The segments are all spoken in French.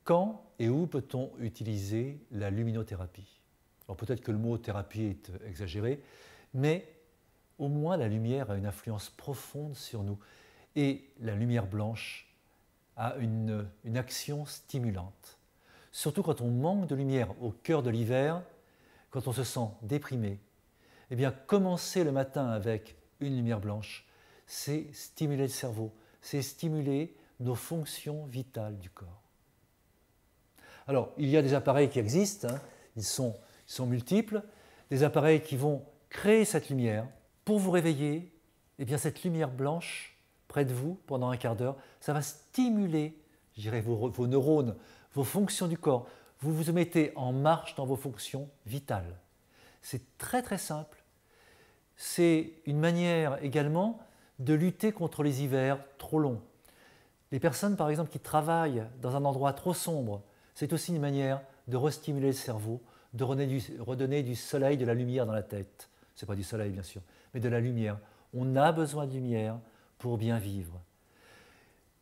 Quand et où peut-on utiliser la luminothérapie? Alors peut-être que le mot thérapie est exagéré, mais au moins la lumière a une influence profonde sur nous. Et la lumière blanche a une action stimulante. Surtout quand on manque de lumière au cœur de l'hiver, quand on se sent déprimé, eh bien commencer le matin avec une lumière blanche, c'est stimuler le cerveau, c'est stimuler nos fonctions vitales du corps. Alors, il y a des appareils qui existent, hein, ils sont multiples, des appareils qui vont créer cette lumière. Pour vous réveiller, eh bien, cette lumière blanche près de vous pendant un quart d'heure, ça va stimuler, je dirais, vos neurones, vos fonctions du corps. Vous vous mettez en marche dans vos fonctions vitales. C'est très très simple. C'est une manière également de lutter contre les hivers trop longs. Les personnes, par exemple, qui travaillent dans un endroit trop sombre, c'est aussi une manière de restimuler le cerveau, de redonner du soleil, de la lumière dans la tête. Ce n'est pas du soleil, bien sûr, mais de la lumière. On a besoin de lumière pour bien vivre.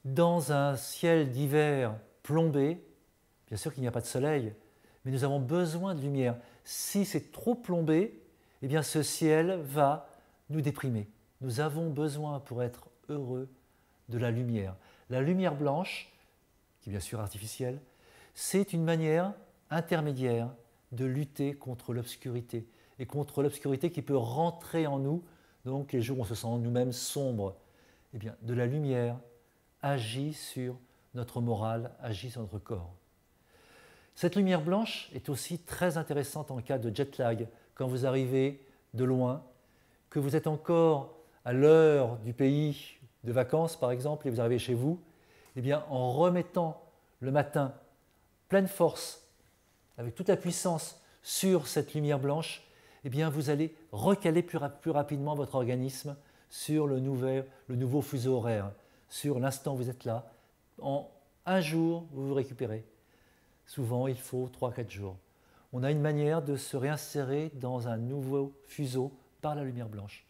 Dans un ciel d'hiver plombé, bien sûr qu'il n'y a pas de soleil, mais nous avons besoin de lumière. Si c'est trop plombé, eh bien ce ciel va nous déprimer. Nous avons besoin, pour être heureux, de la lumière. La lumière blanche, qui est bien sûr artificielle, c'est une manière intermédiaire de lutter contre l'obscurité, et contre l'obscurité qui peut rentrer en nous, donc les jours où on se sent nous-mêmes sombres. Eh bien, de la lumière agit sur notre morale, agit sur notre corps. Cette lumière blanche est aussi très intéressante en cas de jet lag, quand vous arrivez de loin, que vous êtes encore à l'heure du pays de vacances par exemple, et vous arrivez chez vous, eh bien, en remettant le matin pleine force, avec toute la puissance sur cette lumière blanche, eh bien, vous allez recaler plus rapidement votre organisme sur le nouveau fuseau horaire, sur l'instant où vous êtes là. En un jour, vous vous récupérez. Souvent, il faut 3-4 jours. On a une manière de se réinsérer dans un nouveau fuseau par la lumière blanche.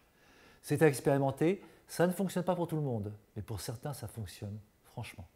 C'est à expérimenter. Ça ne fonctionne pas pour tout le monde, mais pour certains, ça fonctionne, franchement.